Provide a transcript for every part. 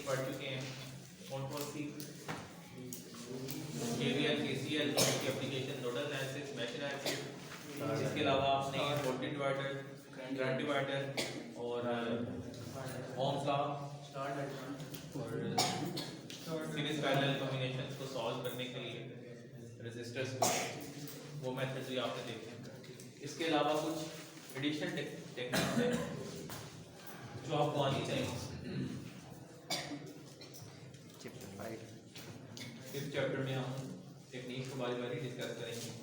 पढ़ चुके हैं। कौन कौन सी? KVL, KCL की application, nodal analysis, mesh analysis. इसके अलावा आपने वोल्टेज डिवाइडर, करंट डिवाइडर और ओम्स लॉ और सीरीज पैरेलल कॉम्बिनेशन को सॉल्व करने के लिए रेजिस्टर्स को, वो मेथड भी आपने देखे हैं। इसके अलावा कुछ एडिशनल टेक्निक्स है जो आपको आनी चाहिए। इस चैप्टर में हम टेक्निक को बारी बारी डिस्कस करेंगे।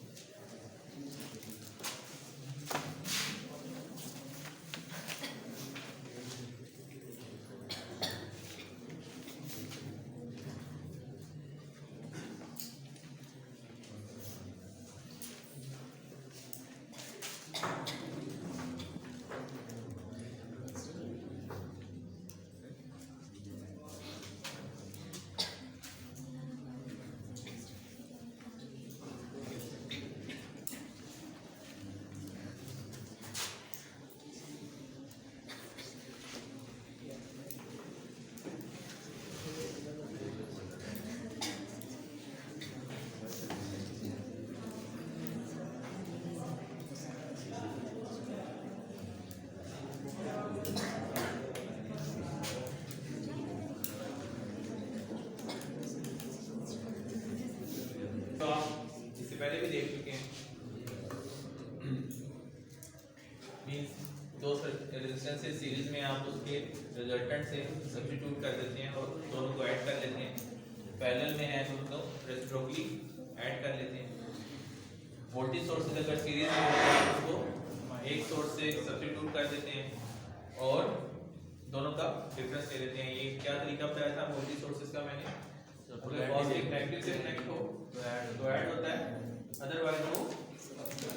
तो आप इससे पहले भी देख चुके हैं। मींस दो रेजिस्टेंसेस सीरीज में आप उसके रिजल्टेंट से सब्स्टिट्यूट कर देते हैं और दोनों को ऐड कर लेते हैं। पैरेलल में है तो उनको रेसिप्रोकली ऐड कर लेते हैं। वोल्टेज सोर्सेज अगर सीरीज में होता है उसको एक सोर्स से सब्स्टिट्यूट कर देते हैं और दोनों का डिफरेंस ले लेते हैं। ये क्या तरीका बताया था वोल्टेज सोर्सेज का मैंने? अगर पॉजिटिव नेगेटिव से कनेक्ट हो तो ऐड होता है, अदरवाइज वो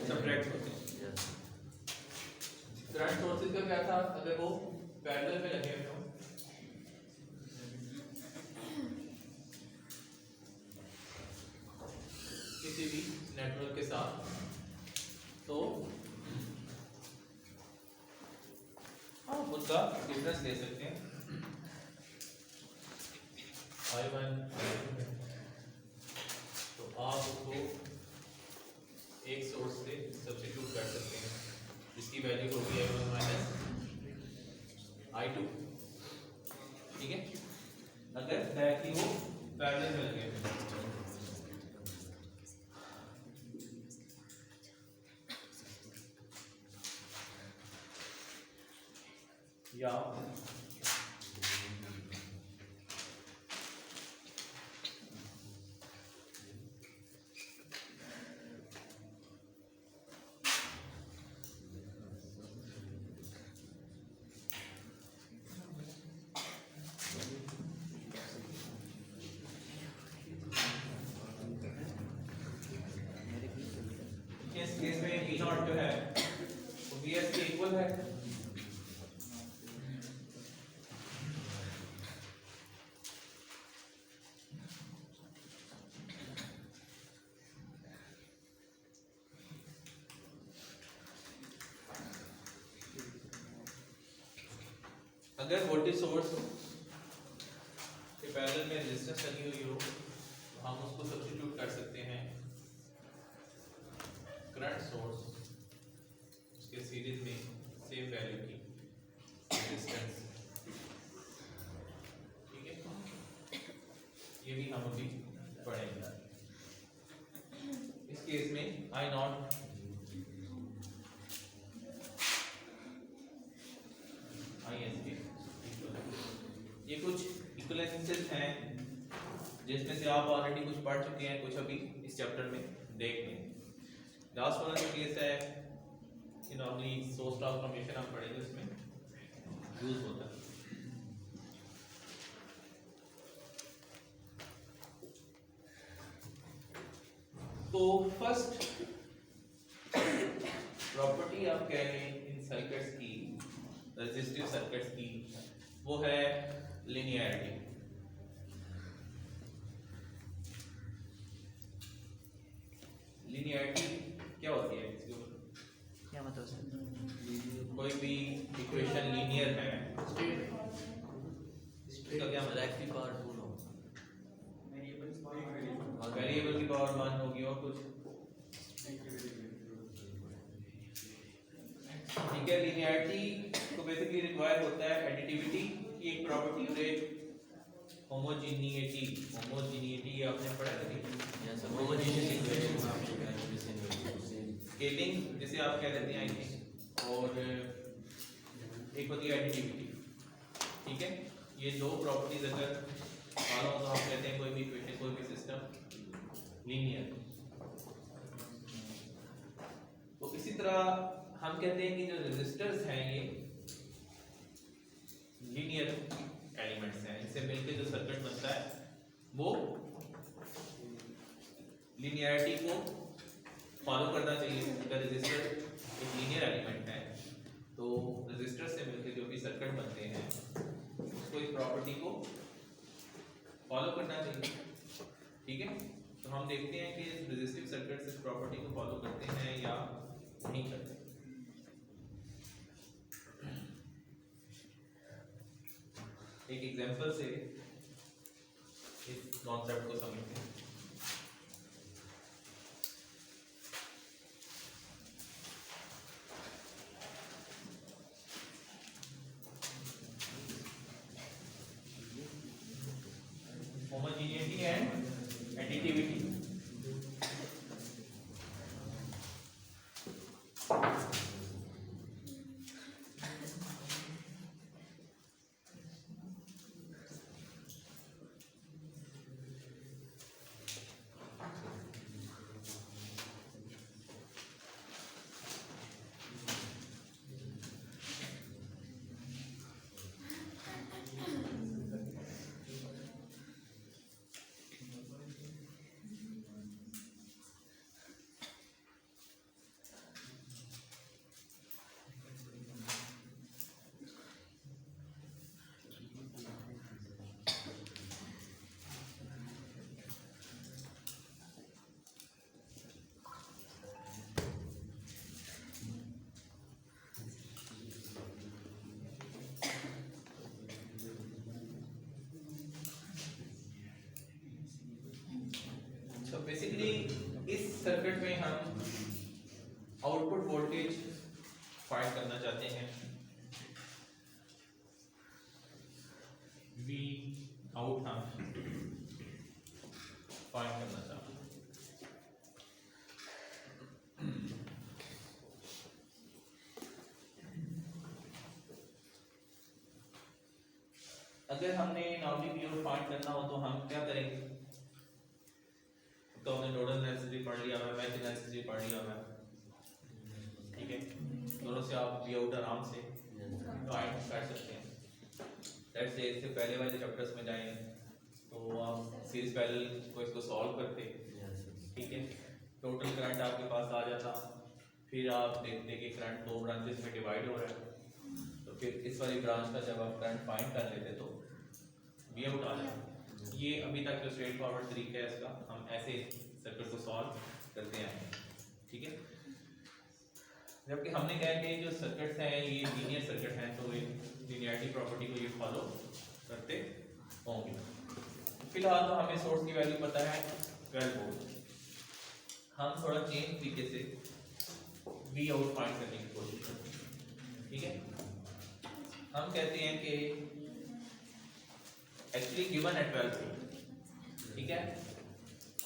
सब्ट्रैक्ट होते हैं। करंट सोर्सेज का क्या था? अगर वो पैरेलल में लगे हुए हो किसी भी नेटवर्क के साथ तो आप उसका डिफरेंस ले सकते हैं। I1 तो आप उसको एक सोर्स से सब्स्टिट्यूट कर सकते हैं जिसकी वैल्यू होगी I1 माइनस I2। ठीक है, अगर डायरेक्टली वो पैरेलल में लगे या इस केस में V नॉट जो है वो Vs के इक्वल है। अगर वोल्टेज सोर्स के पैरेलल में रेजिस्टेंस लगी हुई हो तो हम उसको सब्स्टिट्यूट कर सकते हैं करंट सोर्स उसके सीरीज में सेम वैल्यू की रेजिस्टेंस। ठीक है, ये भी हम अभी पढ़ेंगे। इस केस में I नॉट ये कुछ इक्विवेलेंसेस हैं जिसमें से आप ऑलरेडी कुछ पढ़ चुके हैं, कुछ अभी इस चैप्टर में देख लें। लास्ट वाला जो केस है कि नॉर्मली सोर्स ट्रांसफॉर्मेशन हम पढ़ेंगे, उसमें यूज होता है। तो फर्स्ट प्रॉपर्टी आप कह लें इन सर्किट्स की, रेजिस्टिव सर्किट्स की, वो है लिनियरिटी। लिनियरिटी क्या होती है? क्या मतलब सर? कोई भी इक्वेशन लीनियर है इसका क्या मतलब? एक्स की पावर 2 नो वेरिएबल की पावर 1 होगी और कुछ ठीक है। लिनियरिटी को बेसिकली रिक्वायर होता है एडिटिविटी की एक प्रॉपर्टी और एक होमोजेनिटी। होमोजेनिटी आपने पढ़ा था यस होमोजेनियस इक्वेशन में आपने कहा है स्केलिंग जिसे आप कह देते हैं आई थिंक, और एक होती है एडिटिविटी। ठीक है, ये दो प्रॉपर्टीज अगर फॉलो हो तो हम कहते हैं कोई भी इक्वेशन कोई भी सिस्टम लीनियर। तो इसी तरह हम कहते हैं कि जो रेजिस्टर्स हैं ये लीनियर एलिमेंट्स हैं, इनसे मिलकर जो सर्किट बनता है वो लिनियरिटी को फॉलो करना चाहिए। अगर रेजिस्टर एक लीनियर एलिमेंट है तो रेजिस्टर से मिलकर जो भी सर्किट बनते हैं उसको इस प्रॉपर्टी को फॉलो करना चाहिए। ठीक है, तो हम देखते हैं कि रेजिस्टिव सर्किट्स इस प्रॉपर्टी को फॉलो करते हैं या नहीं करते। एक एग्जांपल से इस कॉन्सेप्ट को समझते हैं। Homogeneity and additivity. तो बेसिकली इस सर्किट में हम आउटपुट वोल्टेज फाइंड करना चाहते हैं। वी आउट हम फाइंड करना चाहते हैं। अगर हमने नॉर्मली वी आउट फाइंड करना हो तो हम क्या करेंगे? तो हमने नोडल एनालिसिस भी पढ़ लिया है, मैच एनालिसिस भी पढ़ लिया है। ठीक है, दोनों से आप वी आउट आराम से फाइंड कर सकते हैं। लेट्स से इससे पहले वाले चैप्टर्स में जाएं तो आप सीरीज पैरेलल को इसको सॉल्व करते। ठीक है, टोटल करंट आपके पास आ जाता, फिर आप देखते कि करंट दो ब्रांचेस में डिवाइड हो रहा है, तो फिर इस वाली ब्रांच का जब आप करंट फाइंड कर लेते तो वी आउट आ जाता। ये अभी तक जो स्ट्रेट फॉरवर्ड तरीका है इसका, हम ऐसे सर्किट को सॉल्व करते हैं। ठीक है, जबकि हमने कहा कि जो सर्किट्स हैं ये लीनियर सर्किट हैं तो ये लिनियरिटी प्रॉपर्टी को ये फॉलो करते होंगे। फिलहाल तो हमें सोर्स की वैल्यू पता है 12 वोल्ट। हम थोड़ा चेंज तरीके से वी आउट फाइंड करने की कोशिश करते हैं। ठीक है, हम कहते हैं कि एक्चुअली गिवन है 12 वोल्ट। ठीक है,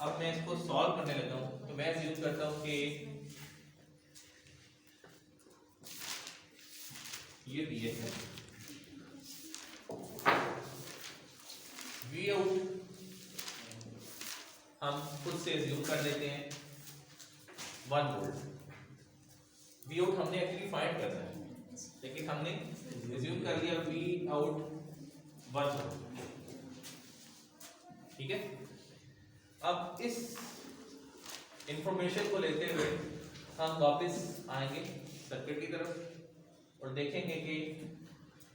अब मैं इसको सॉल्व करने लगा हूं तो मैं यूज करता हूं कि ये वी है, वी आउट हम खुद से एज्यूम कर लेते हैं 1 वोल्ट। वी आउट हमने एक्चुअली फाइंड करना है, लेकिन हमने एज्यूम कर लिया वी आउट 1 वोल्ट। ठीक है, अब इस इंफॉर्मेशन को लेते हुए हम वापस आएंगे सर्किट की तरफ और देखेंगे कि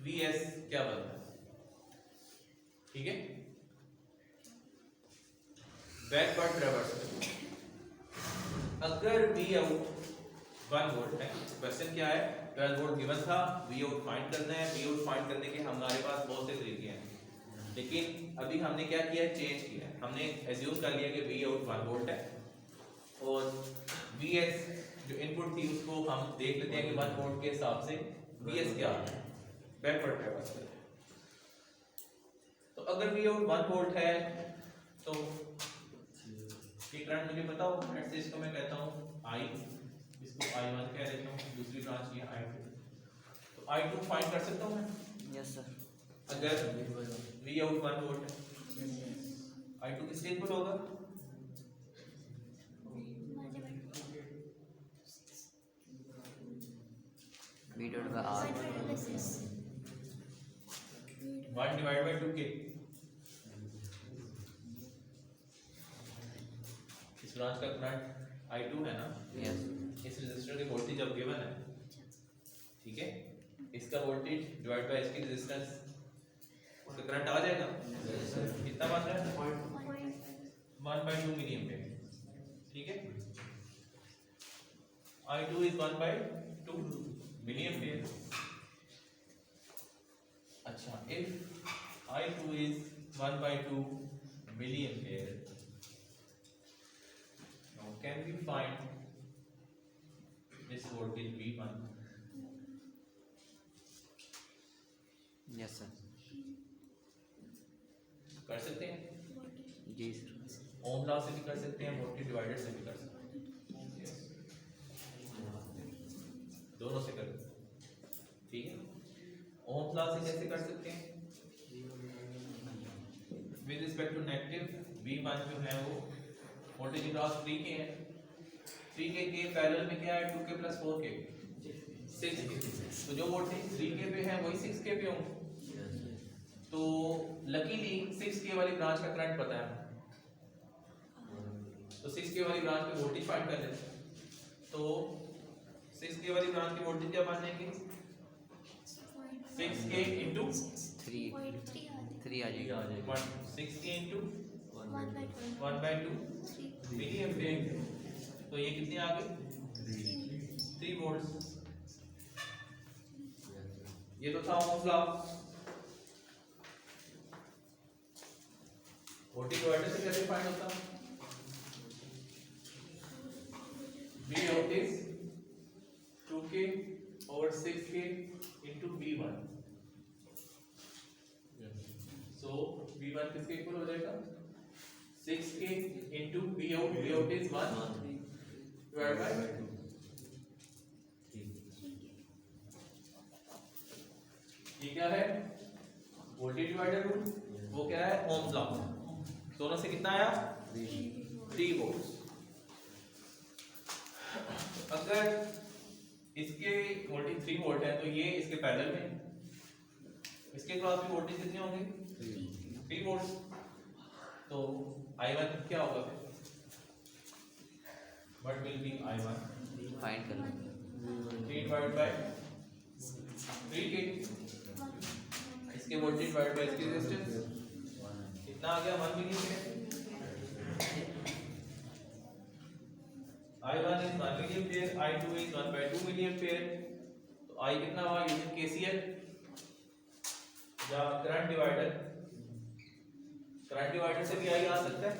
Vs क्या बनता है। ठीक है, बैकवर्ड रिवर्स। अगर वी आउट 1 वोल्ट है, क्वेश्चन क्या है? 12 वोल्ट गिवन था, वी आउट फाइंड करना है। वी आउट फाइंड करने के हमारे पास बहुत से तरीके हैं। लेकिन अभी हमने क्या किया, चेंज किया। हमने एज्यूम कर लिया कि वी आउट 1 वोल्ट है और वी एस जो इनपुट थी उसको हम देख लेते हैं कि 1 वोल्ट के हिसाब से वी एस क्या है, बैकवर्ड कैपेसिटर। तो अगर वी आउट 1 वोल्ट है तो ये करंट मुझे पता हो, लेट्स से इसको मैं कहता हूँ आई, इसको I1 कह देता हूँ, दूसरी ब्रांच ये I2। तो I2 फाइंड कर सकता हूँ मैं यस सर। अगर वी आउट 1 वोल्ट है, I2 किसके इक्वल होगा? वी डॉट का आर 1 डिवाइड बाय 2k। इस ब्रांच का करंट I2 है ना, यस इस रेजिस्टर की वोल्टेज अब गिवन है, ठीक है। इसका वोल्टेज डिवाइड बाय इसकी रेजिस्टेंस, उसका करंट आ जाएगा। कितना बन रहा है? 1/2 मिली एम्पीयर, ठीक है। I2 is 1/2 milli ampere. अच्छा, if I2 is 1/2 milli ampere, now can we find this voltage V1? Yes sir. कर सकते हैं, जी सर। ओम लॉ से भी कर सकते हैं, वोल्टेज डिवाइडर से भी कर सकते हैं, दोनों से कर सकते हैं, ठीक है। ओम लॉ से कैसे कर सकते हैं? With respect to negative V1 जो है वो वोल्टेज अक्रॉस 3k है, 3k के पैरेलल में क्या है, 2k + 4k 6k। तो जो वोल्टेज 3k पे है वही 6k पे होंगे। तो लकीली 6k वाली ब्रांच का करंट पता है, तो 6k वाली ब्रांच पे वोल्टेज फाइंड कर लेते हैं। तो 6k वाली ब्रांच की वोल्टेज क्या मान लेंगे? 6k इंटू 3 आ जाएगा। 6k into 1/2 milli ampere. तो ये कितने आ गए? 3 वोल्ट। ये तो था ओम्स लॉ। वोल्टेज डिवाइडर से कैसे फाइंड होता? V out is 2k over 6k into V1। So V1 किसके इक्वल हो जाएगा? 6k into V out। V out is 1 divided by 2। ये क्या है? Voltage divider rule. वो क्या है? Ohm's law. दोनों से कितना आया? 3 वोल्ट। अगर इसके वोल्टेज 3 वोल्ट है तो ये इसके पैरेलल में, इसके क्रॉस में वोल्टेज कितने होंगे? 3 वोल्ट। तो I1 क्या होगा फिर? What will be I1? Find कर लो। 3 डिवाइड बाय 3k। इसके वोल्टेज डिवाइड बाय इसकी रेजिस्टेंस कितना आ गया? 1 milli ampere. I1 is 1 milli ampere, I2 is 1/2 milli ampere. तो I कितना हुआ? यूजिंग KCL या करंट डिवाइडर। करंट डिवाइडर से भी I आ सकता है,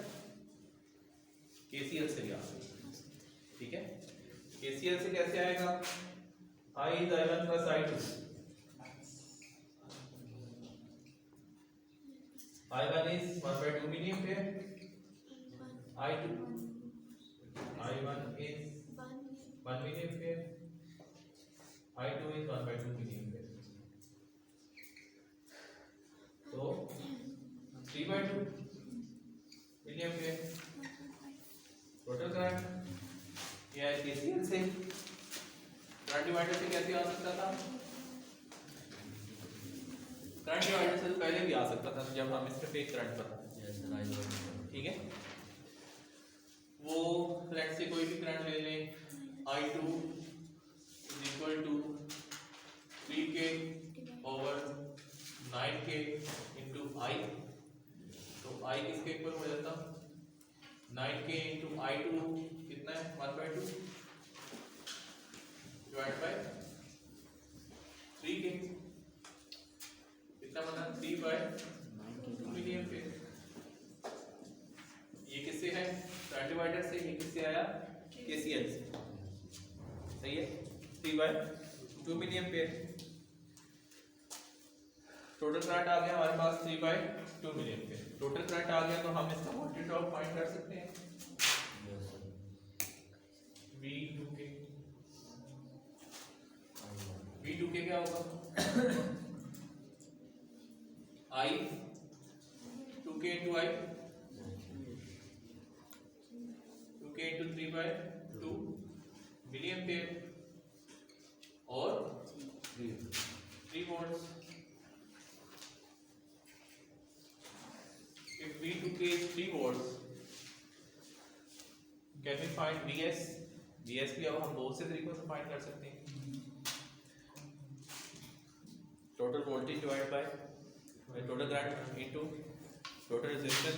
KCL से भी आ सकता है, ठीक है। KCL से कैसे आएगा? I is I1 plus I2। I1 is 1/2 milli ampere, I1 is 1 milli ampere, I2 is 1/2 milli ampere. तो 3/2 मिली एम्पीयर टोटल करंट। यह KCL से। करंट डिवाइडर से कैसे आ सकता था? करंट डिवाइडर से तो पहले भी आ सकता था जब हम सिर्फ एक करंट पता, ठीक है। वो लेट्स से कोई भी करंट ले लें, I2 is equal to 3k over 9k into I। तो I किसके इक्वल हो जाता? 9k into I2 कितना है? 1/2 डिवाइड बाय 3k। कितना बना? 3/9 KCL से, सही है। 3/2 मिली एम्पेयर टोटल करंट आ गया हमारे पास 3/2 मिली एम्पेयर। टोटल करंट आ गया तो हम इसका वोल्टेज ड्रॉप फाइंड कर सकते हैं। V2K क्या होगा? I 2K into I 2K into 3/2 milli ampere और 3 volts। If V2K is 3 volts, can we find VS? VS भी अब हम बहुत से तरीकों से फाइंड कर सकते हैं। Total voltage divide by total current into total resistance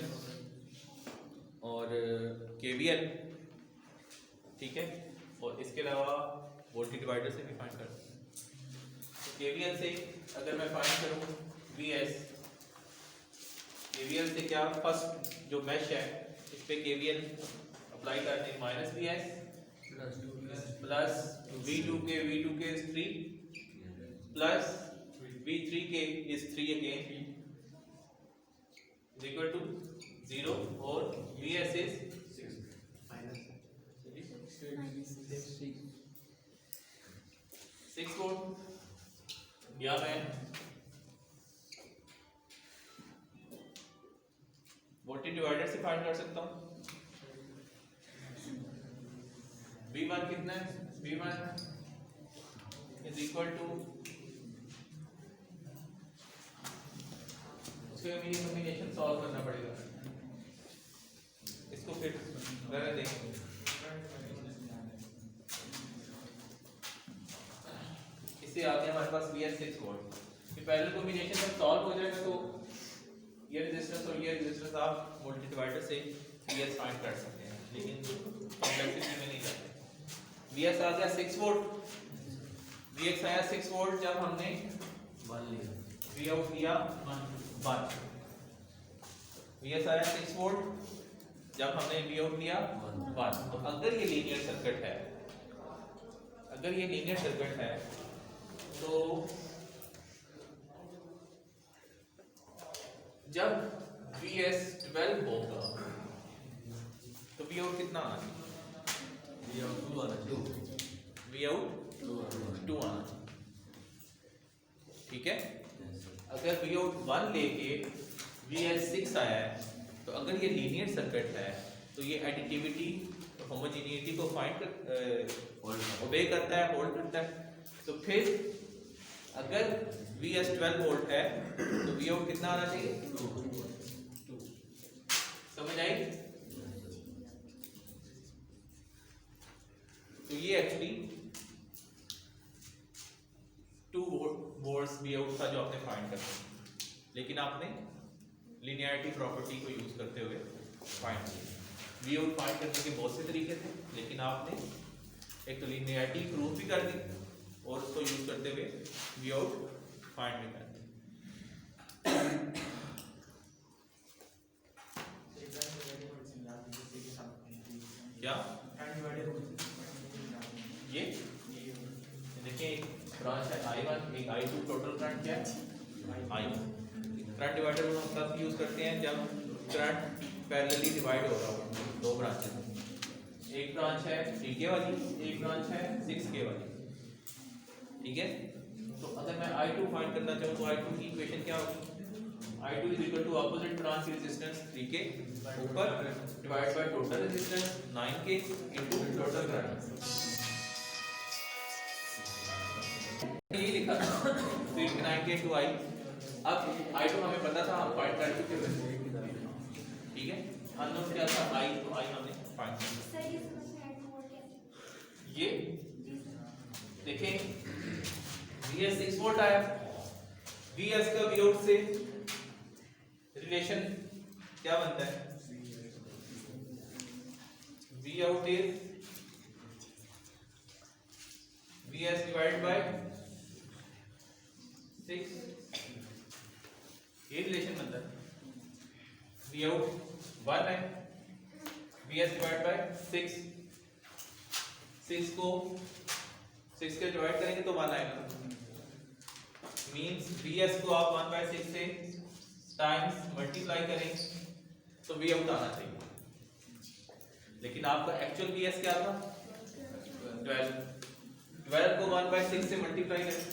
और KVL, ठीक है। और इसके अलावा वोल्टेज डिवाइडर से भी फाइंड कर सकते हैं। तो KVL से अगर मैं फाइंड करूं VS, KVL से क्या, फर्स्ट जो मैश है इस पे KVL अप्लाई करते हैं। -VS plus V2K is 3 plus V3K is 3 again is equal to 0 और VS is 6 volt। या मैं वोल्टेज डिवाइडर से फाइंड कर सकता हूं। V1 कितना है? V1 is equal to उसके लिए कॉम्बिनेशन सॉल्व करना पड़ेगा। इसको फिर रहने देंगे। इससे आ गया हमारे पास VS 6 वोल्ट। ये पहले कॉम्बिनेशन जब सॉल्व हो जाएगा तो ये रेजिस्टेंस और ये रेजिस्टेंस आप वोल्टेज डिवाइडर से VS फाइंड कर सकते हैं, लेकिन कॉम्प्लेक्सिटी में नहीं करते। VS आ गया 6 वोल्ट, VX आया 6 वोल्ट जब हमने Vout लिया 1। VS आया 6 वोल्ट जब हमने Vout लिया 1। तो अगर ये लीनियर सर्किट है, तो जब VS 12 होगा तो Vout कितना आना चाहिए? Vout 2 आना चाहिए, ठीक है। अगर Vout 1 लेके VS 6 आया है तो अगर ये लीनियर सर्किट है तो ये एडिटिविटी होमोजेनिटी को फाइंड ओबे करता है, होल्ड करता है। तो फिर अगर VS 12 वोल्ट है तो Vout कितना आना चाहिए? 2। समझ आई? तो ये एक्चुअली 2 वोल्ट्स Vout था जो आपने फाइंड करना है, लेकिन आपने लीनियरिटी प्रॉपर्टी को यूज करते हुए फाइंड किया। Vout फाइंड करने के बहुत से तरीके थे, लेकिन आपने एक तो लीनियरिटी प्रूफ भी कर दी और उसको यूज करते हुए Vout फाइंड भी कर दी। क्या ये देखिए, एक ब्रांच है I1, एक I2। टोटल करंट क्या है? I। करंट डिवाइडर हम तब यूज करते हैं जब करंट पैरेलली डिवाइड हो रहा हो दो ब्रांचेस में। एक ब्रांच है 3K वाली, एक ब्रांच है 6K वाली, ठीक है। तो अगर मैं I2 फाइंड करना चाहूँ तो I2 की इक्वेशन क्या होगी? I2 is equal to opposite branch resistance 3K ऊपर divide by total resistance 9K into total current. ये लिखा फिर 9K into I। अब I2 हमें पता था, हम फाइंड कर चुके हैं, ठीक है। अननोन क्या था? I, तो I हमने फाइंड किया। ये देखें VS 6 वोल्ट आया, VS का Vout से रिलेशन क्या बनता है? Vout is VS divided by 6, ये रिलेशन बनता है। Vout 1 है, VS divided by 6 6 को 6 के डिवाइड करेंगे तो 1 आएगा, मींस bs को आप 1/6 से टाइम्स मल्टीप्लाई करें तो v आउट आना चाहिए, लेकिन आपका एक्चुअल bs क्या था 12, 12 को 1/6 से मल्टीप्लाई करें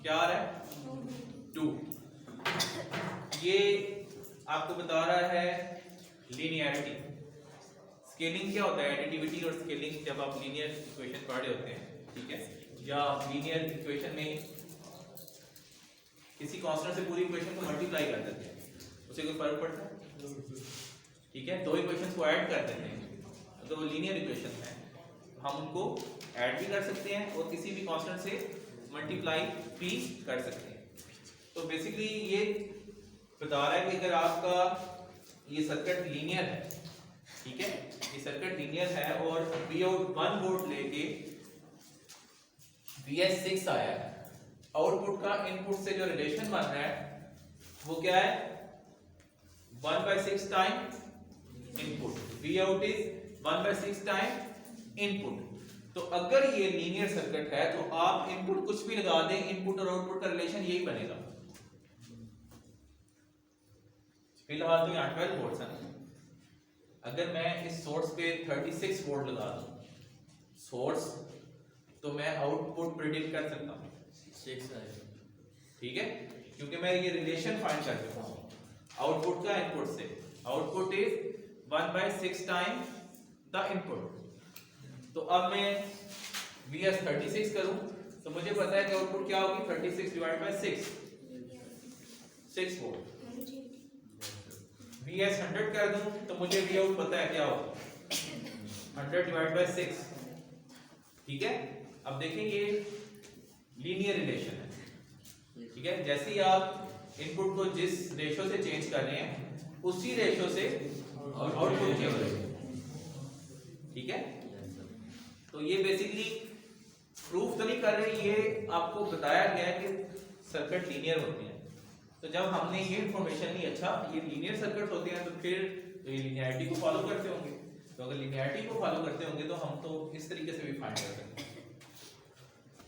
क्या आ रहा है 2। ये आपको बता रहा है लीनियरिटी। स्केलिंग क्या होता है, एडिटिविटी और स्केलिंग जब आप लीनियर इक्वेशन पढ़ रहे होते हैं, ठीक है, या लीनियर इक्वेशन में किसी कांस्टेंट से पूरी इक्वेशन को मल्टीप्लाई कर देते हैं, उससे कोई फर्क पड़ता है, ठीक है, दो इक्वेशंस को ऐड कर देते हैं तो वो लीनियर इक्वेशन है, हम उनको ऐड भी कर सकते हैं और किसी भी कांस्टेंट से मल्टीप्लाई भी कर सकते हैं। तो बेसिकली ये बता रहा है कि अगर आपका ये सर्किट लीनियर है, ठीक है, ये सर्किट लीनियर है और वी आउट 1 वोल्ट लेके Vs 6 आया है, आउटपुट का इनपुट से जो रिलेशन बन रहा है वो क्या है 1/6 time input, V out is 1/6 time input. तो अगर ये लीनियर सर्किट है तो आप इनपुट कुछ भी लगा दें, इनपुट और आउटपुट का रिलेशन यही बनेगा। फिलहाल तो यहाँ 12 वोल्ट है, अगर मैं इस सोर्स पे 36 वोल्ट लगा दूं सोर्स, तो मैं आउटपुट प्रिडिक्ट कर सकता हूँ, 6 आएगा, ठीक है, क्योंकि मैं ये रिलेशन फाइंड कर चुका हूँ आउटपुट का इनपुट से। Output is 1/6 time the input. तो अब मैं Vs 36 करूं तो मुझे पता है कि आउटपुट क्या होगी 36 डिवाइड बाय 6 वोल्ट। Vs 100 कर दूं तो मुझे V आउट पता है क्या होगा 100 डिवाइड बाय 6, ठीक है। अब देखें ये लीनियर रिलेशन है, ठीक है, जैसे ही आप इनपुट को जिस रेशो से चेंज कर रहे हैं उसी रेशो से आउटपुट चेंज होगा, ठीक है। तो ये बेसिकली प्रूफ तो नहीं कर रहे, ये आपको बताया गया है कि सर्किट लीनियर होते हैं। तो जब हमने ये इंफॉर्मेशन ली, अच्छा ये लीनियर सर्किट होते हैं तो फिर तो ये लीनियरिटी को फॉलो करते होंगे, तो अगर लीनियरिटी को फॉलो करते होंगे तो हम तो इस तरीके से भी फाइंड कर सकते हैं।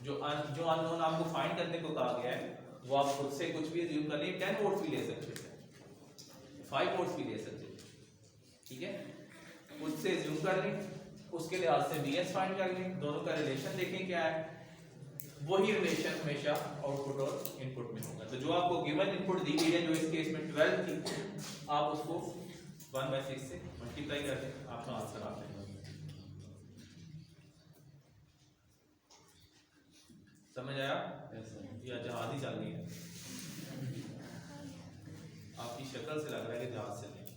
जो अननोन आपको फाइंड करने को कहा गया है वो आप खुद से कुछ भी अज्यूम कर लें, 10 वोल्ट्स भी ले सकते हैं, 5 वोल्ट्स भी ले सकते हैं, ठीक है, खुद से अज्यूम कर लें, उसके लिहाज से Vs फाइंड कर लें, दोनों का रिलेशन देखें क्या है, वही रिलेशन हमेशा आउटपुट और इनपुट में होगा। तो जो आपको गिवन इनपुट दी गई है, जो इस केस में 12 थी, आप उसको 1/6 से मल्टीप्लाई कर दें, आपका आंसर आ जाएगा। समझ आया या जहाज ही चल रही है? आपकी शक्ल से लग रहा है कि जहाज चल रही है।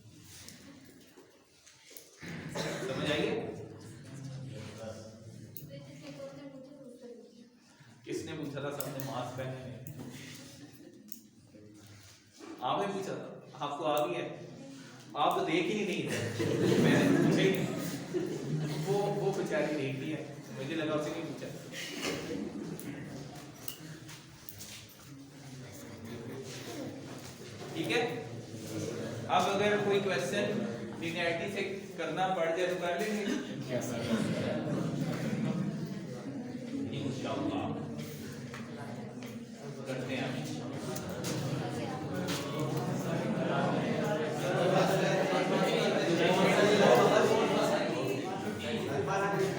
समझ आइए? किसने पूछा था? सबने मास्क पहने हैं। आपने पूछा था, आपको आ गई है, आप तो देख ही नहीं थे, मैंने पूछा ही नहीं, वो बेचारी देख ली है, मुझे लगा उसे नहीं पूछा। ठीक है, अब अगर कोई क्वेश्चन लीनियरिटी से करना पड़ जाए तो कर लेंगे इंशाअल्लाह।